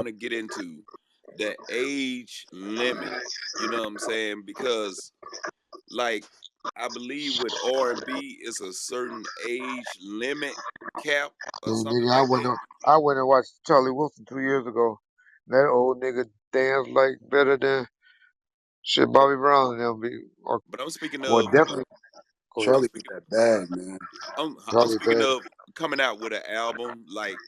want to get into the age limit. You know what I'm saying? Because like I believe with R&B, it's a certain age limit cap or something Nigga, like that. I went and watched Charlie Wilson 2 years ago. That old nigga danced like better than shit Bobby Brown and them be or But I'm speaking well of definitely go ahead. I'm Charlie got speaking that bag, man. I'm Charlie speaking bad. of coming out with an album like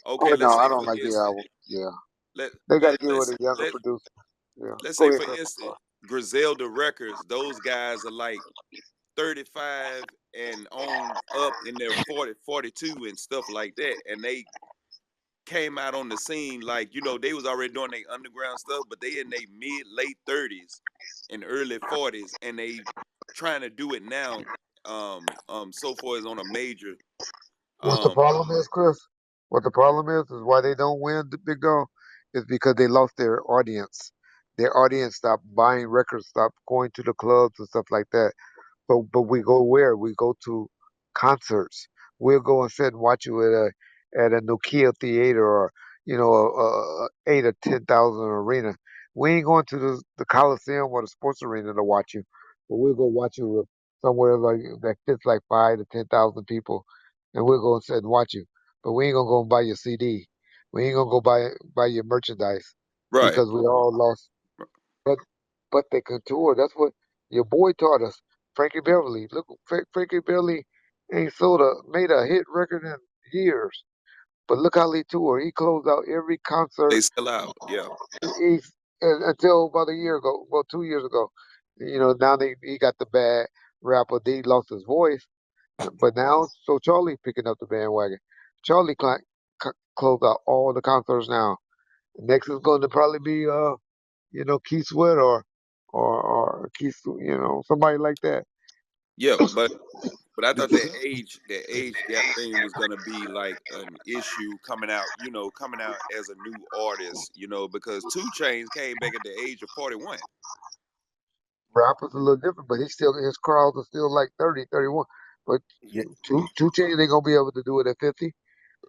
okay, Oh no, let's I say don't for like the instance, album. Yeah. let They gotta let get with let's a younger let producer. Yeah. let's Go say ahead, for Chris. instance, Griselda Records, those guys are like 35 and on up in their 40, 42 and stuff like that. And they came out on the scene like, they was already doing their underground stuff, but they in their mid, late 30s and early 40s, and they trying to do it now. So far as on a major. What the Um, problem is, Chris? What the problem is why they don't win the big dog is because they lost their audience. Their audience stopped buying records, stopped going to the clubs and stuff like that. But we go where? We go to concerts. We'll go and sit and watch you at a Nokia theater or a 8 or 10,000 arena. We ain't going to the Coliseum or the sports arena to watch you, but we'll go watch you somewhere like that fits like 5 to 10,000 people, and we'll go and sit and watch you. But we ain't gonna go and buy your CD. We ain't gonna go buy your merchandise right, because we all lost. But but they can tour. That's what your boy taught us. Frankie Beverly. Look, Frankie Beverly ain't made a hit record in years. But look how he toured. He closed out every they concert. sell out. Yeah, He's until about a year ago, well, 2 years ago. Now he got the bad rapper. He lost his voice, but now so Charlie picking up the bandwagon. Charlie closed out all the concerts now. Next is going to probably be Keith Sweat or Keith, somebody like that. yeah, but I thought the age gap thing was gonna be like an issue coming out as a new artist, because Two Chains came back at the age of 41. Rapper's a little different, but his crowds are still like 30, 31. But Yeah, two Chainz ain't gonna be able to do it at 50.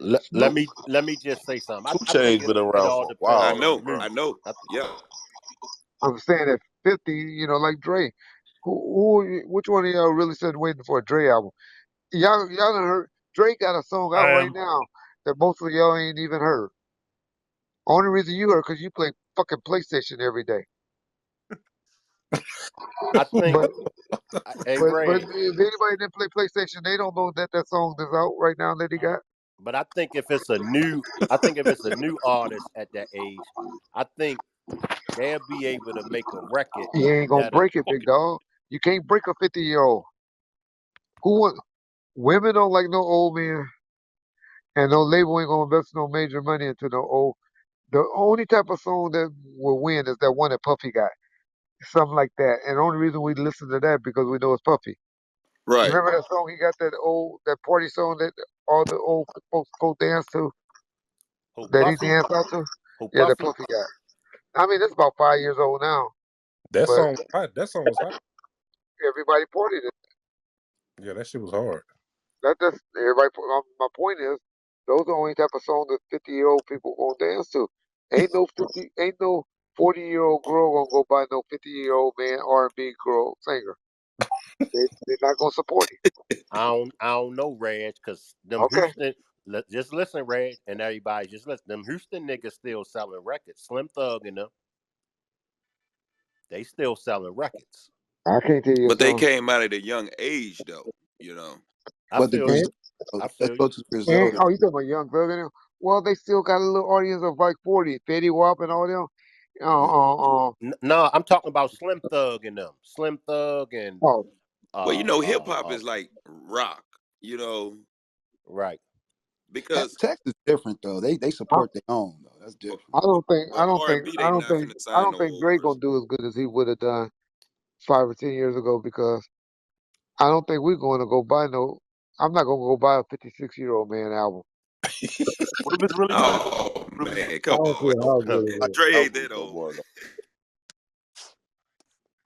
let Snoop, me just say something. Two I think Chainz been it around all for a depends I while, on the though, know, bro. I music. know. Yeah, I'm saying at 50, like Dre. Which one of y'all really said waiting for a Dre album? Y'all done heard Dre got a song out I right am. now that most of y'all ain't even heard. Only reason you heard because you play fucking PlayStation every day. I think, But hey but Ray, if anybody didn't play PlayStation, they don't know that song is out right now that he got. but I think if it's a new artist at that age, I think they'll be able to make a record He ain't gonna that break it, big dog. You can't break a 50-year-old. Who want women don't like no old man, and no label ain't gonna invest no major money into no old. The only type of song that will win is that one that Puffy got, something like that. And the only reason we listen to that because we know it's Puffy. You right. remember that song he got, that party song that all the old folks go dance to, who that he Puffy, danced out to? who Yeah, that Puffy. Puffy got. I mean, it's about 5 years old now, That but song was hot. That song was hot. everybody partied it. Yeah, that shit was hard. That's everybody. My point is, those are the only type of songs that 50-year-old people gonna dance to. Ain't no 40-year-old girl gonna go buy no 50-year-old man R&B girl singer. They're not gonna support him. I don't know, Reg, because them Okay, Houston. Just listen, Reg, and everybody just listen. Them Houston niggas still selling records. Slim Thug and them, they still selling records. I can't tell you But they something. came out at a young age, though. You know. I But the feel you. Griselda, I let's feel go you. to the Griselda. Oh, you talking about Young Thug and them? Well, they still got a little audience of like 40, Fetty Wap and all them. Yeah. No, I'm talking about Slim Thug and them. Slim Thug and Oh, Well, uh hip uh hop uh. is like rock. You know, Right. because Texas different though. They I, support their own though. That's different. I don't think, I but don't R and think, B I they don't not think, finna I sign don't no think old Drake person. gonna do as good as he would have done 5 or 10 years ago because I don't think we're going to go buy no. I'm not gonna go buy a 56-year-old man album. What if it's really good? Oh What if it's man, I come don't on. care how Like good it is. Dre ain't albums that no old. more though.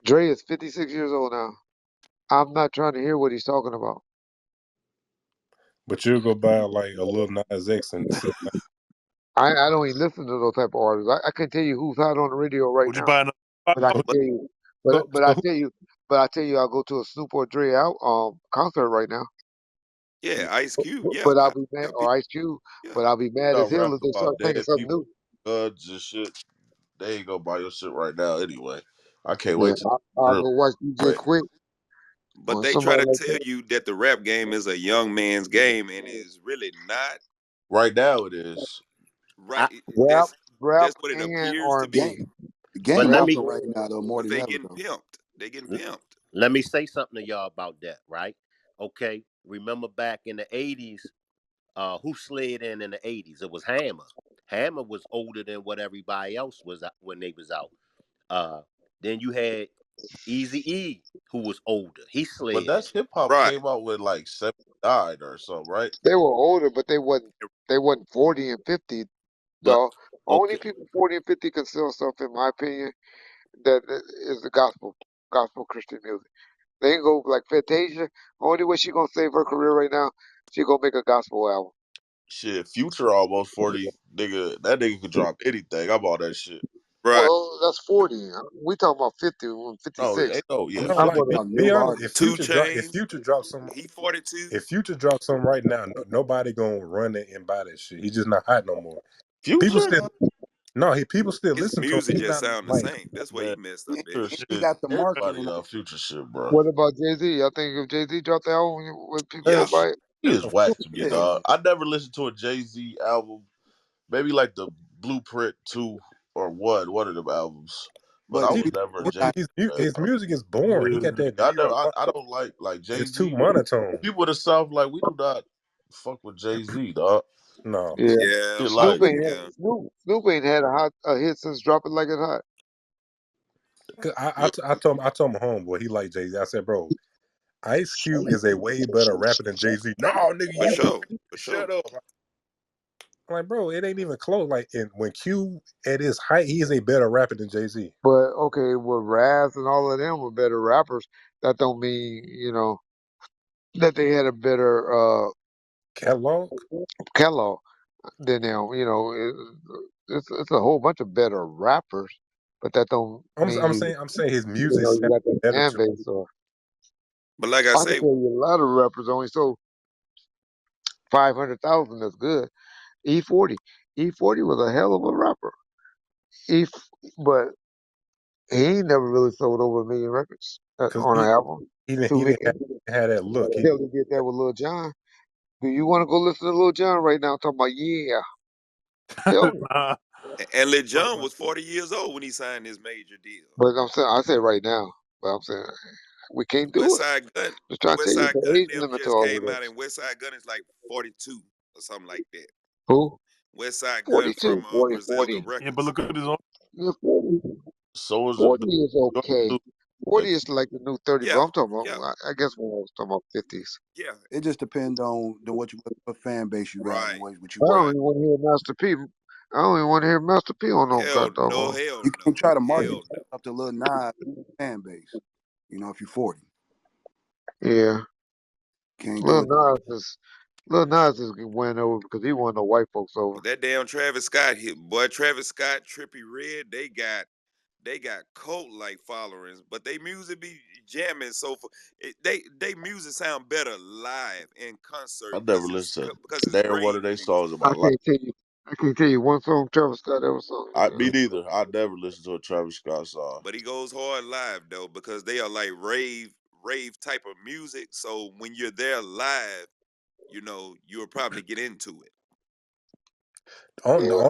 Dre is 56 years old now. I'm not trying to hear what he's talking about. But you'll go buy like a little Nas X and say, I don't even listen to those type of artists. I can tell you who's hot on the radio right Would you now, buy another? but I can But tell you, but I So tell you, I'll go to a Snoop or Dre out concert right now. yeah, Ice Cube. Yeah, But I'll be mad, yeah, or Ice Cube, yeah. but I'll be mad as Y'all hell rap if they start about making dead something people, new. guns and shit. They ain't gonna buy your shit right now anyway. I can't Yeah, wait to I'll real go watch DJ way. Quick But or they try somebody to like tell that. you that the rap game is a young man's game, and is really not. Right now it is. Right. I, Rap, rap, That's what it and appears to R&B. be. Game, the game but let Rap, me hustle right now though more But than they ever getting though. pimped. They getting pimped. let me say something to y'all about that, right? Okay, remember back in the '80s, who slid in the '80s? It was Hammer. Hammer was older than what everybody else was when they was out. Uh, then you had Easy E, who was older. He But slid in. that's hip hop Right. came out with like 79 or something, right? they were older, but they wasn't 40 and 50. But The only Okay. people 40 and 50 can sell stuff, in my opinion, that is the gospel Christian music. They ain't go like Fantasia. Only way she gonna save her career right now, she gonna make a gospel album. Shit, Future almost 40. Nigga, that nigga could drop anything. I'm all that shit. Right. Well, that's 40. We talking about 50, Oh, 56. ain't no, I'm yeah, no, talking I'm like Future. gonna. about be new honest. If artists. Two Future drop, Chains. some, He 42. if Future drops some right now, nobody gonna run it and buy that shit. He's just not hot no more. People Future? still no, people still His listen to him. music He's just not sound the like same. That's where he Man, messed He up ain't, at. Future he ain't shit. got the Everybody marketing. on Future shit, bro. What about Jay Z? I think if Jay Z dropped the album, would people Yeah. go Man, buy it? he is of whack course. to me, Yeah. Yeah, dog. I never listened to a Jay Z album. Maybe like the Blueprint 2 or one of them albums. But I but He, was you never a you Jay got Z fan, his though. music is boring. He got that. I never, I don't like Jay It's too Z. monotone. People in the South, like, we do not fuck with Jay Z, dog. No, Yeah. Yeah. Shit, like, Yeah. Snoop ain't had a hit since Drop It Like It's Hot. 'cause yeah, I told my homeboy he liked Jay Z. I said, bro, Ice Cube is a way better rapper than Jay Z. No, nigga, For you sure. For shut sure. up. I'm like, bro, it ain't even close. Like, when Q at his height, he is a better rapper than Jay Z. But okay, well, Raz and all of them were better rappers. That don't mean that they had a better Catalog. catalog than them. It's a whole bunch of better rappers, but that don't mean I'm saying his music you sounds got that better fan to base. Or But like I I can say, tell you a lot of rappers only sold 500,000. That's good. E40, E40 was a hell of a rapper. E, but he ain't never really sold over 1 million records because on an album. he 2 million. didn't have that look. Until he did that with Lil Jon. Do you want to go listen to Lil Jon right now? Talking about yeah, tell me. Nah. and Lil Jon was 40 years old when he signed his major deal. But I'm saying I say right now. But I'm saying we can't do West it. Side Gun, Just trying to tell West you Side the Gun age them limit to just all of came out, this. and West Side Gun is like 42 or something like that. Who? West Side Gun from 42, 40, Griselda 40. Yeah, but Records. look at his own. Yeah, 40. so is a 40 is York okay. dude 40 that is like the new 30, but Yeah, I'm talking about, yeah, I guess when I was talking about 50s. yeah. it just depends on what fan base you got and Right, what you I work. don't right. even want to hear Master P. I don't even want to hear Master P on no Hell no, goddamn. hell You no, can't try to market hell no. yourself to Lil Nas fan base. If you're 40, Yeah. can't do Lil it. Nas is Lil Nas is winning over because he won the white folks over. But that damn Travis Scott hit, boy, Travis Scott, Trippy Red, they got cult like followings, but they music be jamming. So they music sound better live in concert I never listened because to it's never one of rave their music. songs in my I life. can't tell you. I can't tell you one song Travis Scott ever sung. Me neither. I never listened to a Travis Scott song. But he goes hard live though because they are like rave type of music. So when you're there live, you'll probably get into it. Yeah.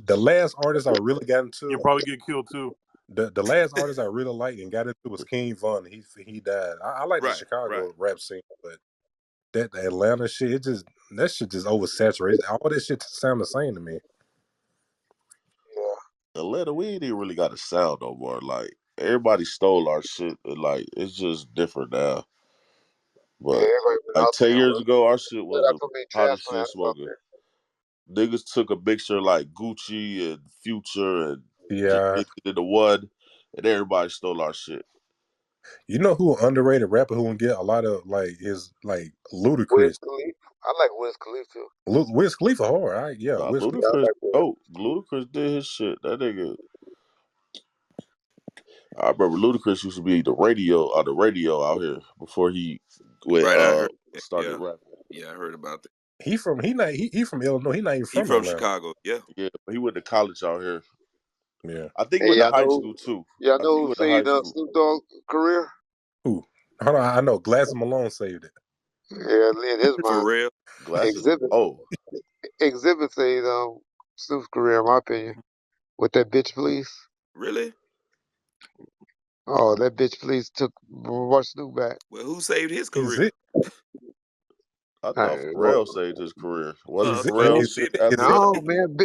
The last artist I really got into, You'll probably get killed too. the last artist I really liked and got into was King Von. He died. I like the Right, right. Chicago rap scene, but that the Atlanta shit, that shit just oversaturated. All that shit sound the same to me. Atlanta, we ain't even really got a sound no more. Like, everybody stole our shit, and like, it's just different now. Yeah, But everybody went like out 10 there and years ago, our shit let was out the so many hottest shit transplants out smoking. there. Niggas took a mixture like Gucci and Future and just Yeah, mixed it into one, and everybody stole our shit. you know who underrated rapper who can get a lot of like is like Wiz Ludacris. Khalifa. I like Wiz Khalifa. Wiz Khalifa hard. Yeah, Nah, Wiz Khalifa. Yeah, I Ludacris. like Wiz. Oh, Ludacris did his shit. That nigga. I remember Ludacris used to be on the radio out here before he went Right, I heard that. started Yeah, rapping. yeah, I heard about that. He from Illinois. He not even He from from Atlanta. Chicago. Yeah. Yeah, but he went to college out here. Yeah. I think he Hey, went to high school too. y'all I think he know who went to high saved school. Snoop Dogg career? Who? Hold on, I know. Glass Malone saved it. Yeah, in his For mind, real. Glasses. Exhibit Oh, Exhibit saved Snoop's career, in my opinion. With that bitch, please. Really? Oh, that bitch, please took brought Snoop back. Well, who saved his Is career? it? I All thought right, well, Pharrell saved his career. Wasn't Is it? Pharrell Snoop shit did it. after Is it? that? no, man,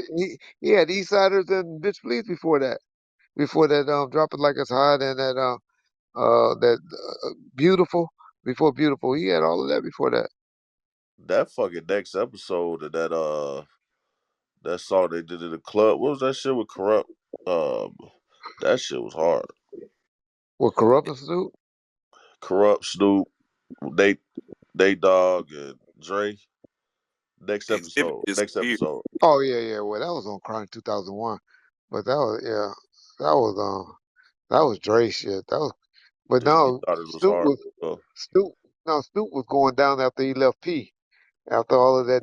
he had Eastsiders and bitch, please before that. Before that, drop it like it's hot and that beautiful. Before beautiful, he had all of that before that. That fucking next episode of that song they did in the club. What was that shit with Corrupt? Um, that shit was hard. With corrupting Snoop. Corrupt Snoop, they Dog and Dre. Next Exhibit episode. Next disappeared. episode. Oh yeah, yeah. Well, that was on Crime 2001, but that was yeah, that was that was Dre shit. That was, but Yeah, no, Eastsiders was hard. Well, Snoop Snoop was going down after he left P. After all of that,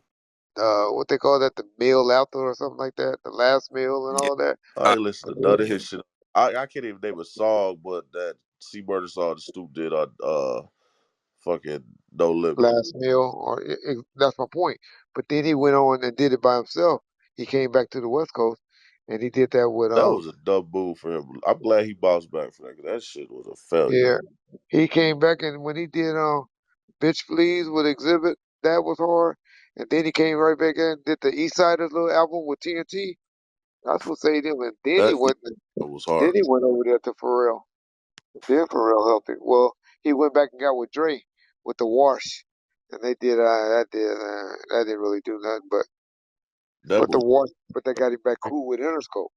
what they call that, the meal after or something like that, the last meal and Yeah. all that. I ain't listen to none of Yeah. his shit. I can't even name a song, but that C Murder song that Snoop did on fucking No Limit. Last meal, or that's my point. But then he went on and did it by himself. He came back to the West Coast, and he did that with That was a dumb move for him. I'm glad he bounced back for that, 'cause that shit was a failure. yeah, he came back, and when he did Bitch Please with Exhibit, that was hard. And then he came right back in and did the East Siders little album with TNT. That's what saved him. And That was then hard. he went over there to Pharrell. Then Pharrell helped him. Well, he went back and got with Dre with the Wash, and they did that didn't really do nothing, That the was Wash, but they got him back cool with Interscope,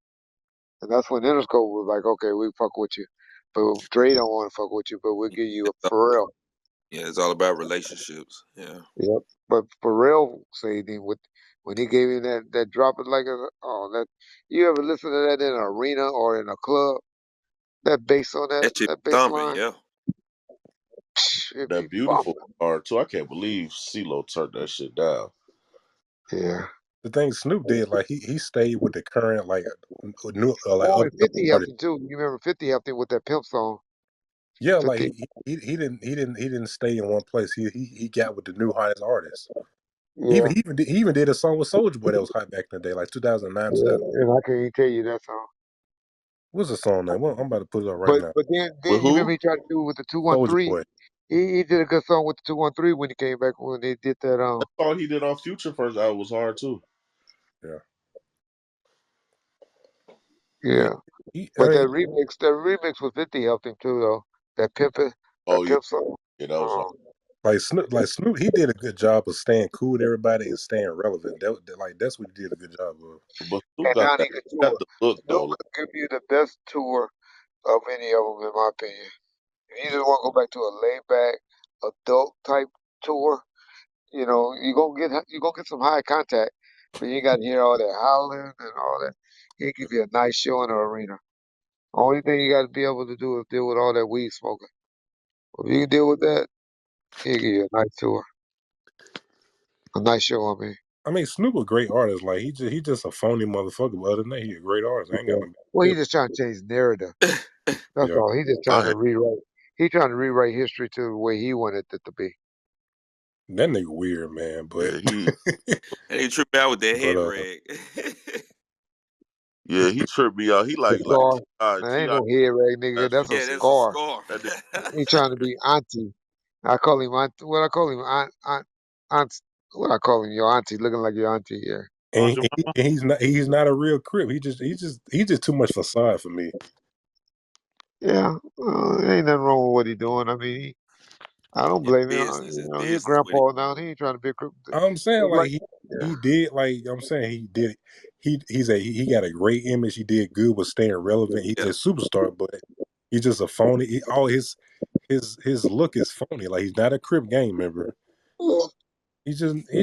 and that's when Interscope was like, okay, we fuck with you, but Dre don't want to fuck with you, but we'll give you a Pharrell. Yeah, it's all about relationships. Yeah. Yep. But Pharrell saved him with when he gave him that drop it like a, oh that you ever listen to that in an arena or in a club? That bass on That shit that bass thumping. line, Yeah. it be that beautiful bumping. hard too. I can't believe CeeLo turned that shit down. Yeah. The thing Snoop did, like he stayed with the current new like Oh, up and 50 helped artists. him too. You remember 50 helped him with that pimp song. Yeah, like 50. he didn't stay in one place. He got with the new hottest artists. Yeah. He even did a song with Soulja Boy that was hot back in the day, like 2009, Yeah. 2000. And I can't even tell you that song. What's the song name? Well, I'm about to put it up right now. But then With you remember who? he tried to do it with the Soulja 213. Boy. He did a good song with the 213 when he came back when they did that That song he did on Future first album was hard too. Yeah, yeah. yeah. I But mean, that remix with 50 helped him too though. Oh That yeah, pimp song. yeah, that was hard. Oh. Snoop, he did a good job of staying cool with everybody and staying relevant. That's what he did a good job of. But Snoop And got now that he could got tour. the look though. Snoop could give you the best tour of any of them, in my opinion. If you just want to go back to a laid back, adult type tour, you gonna get some high contact, but you ain't got to hear all that howling and all that. He'll give you a nice show in the arena. Only thing you got to be able to do is deal with all that weed smoking. If you can deal with that, he'll give you a nice tour, a nice show. I mean, I mean, Snoop a great artist. Like he just a phony motherfucker. But other than that, he a great artist. I ain't got yeah. no Well, beef. he's just trying to change narrative. That's Yeah, all. He's just trying I to rewrite. He's trying to rewrite history to the way he wanted it to be. that nigga weird, man. But yeah he And he tripped me out with that but head rag. yeah he tripped me out. He The like scar. That ain't Ti no head rag, nigga. that That's shit. a Yeah, that's a scar. scarf. That nigga, He trying to be auntie. I call him aunt. What I call him aunt. What I call him your auntie, looking like your auntie. Yeah. and, and he's not a real crip. He's just too much facade for me. Yeah. Ain't nothing wrong with what he doing. I mean, I don't Yeah, blame him. business is He a business with it. grandpa now. He ain't trying to be a crook. I'm saying It's like like, he yeah. did like I'm saying he did. He got a great image. He did good with staying relevant. He's Yeah. a superstar, but he's just a phony. All his look is phony. Like he's not a crip gang member. He's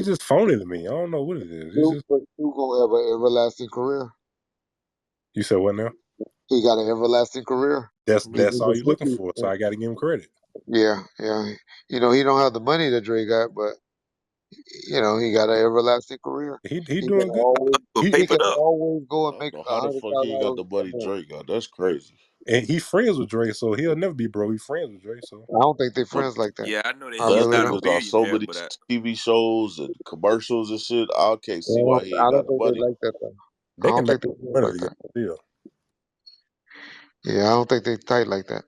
just phony to me. I don't know what it is. He's just. But Snoop gonna have an everlasting career. You said what now? He got an everlasting career. That's all you're looking Snoopy, for. So I got to give him credit. yeah, yeah. You know, he don't have the money that Dre got, but you know, he got an everlasting career. He He can doing good. always But He he papered can up. always go I and don't make know how the fuck he ain't got $100,000 the a money month. Drake got. That's crazy. and he friends with Dre, so he'll never be broke. He friends with Dre, so I don't think they But friends like that. yeah, I know that I he's That really not a nigga's don't. on so billionaire, many but TV shows and commercials and shit. I can't see why he I ain't don't got the think they money. like that though. I they can don't make think they friends money like together that. still. Yeah, I don't think they tight like that.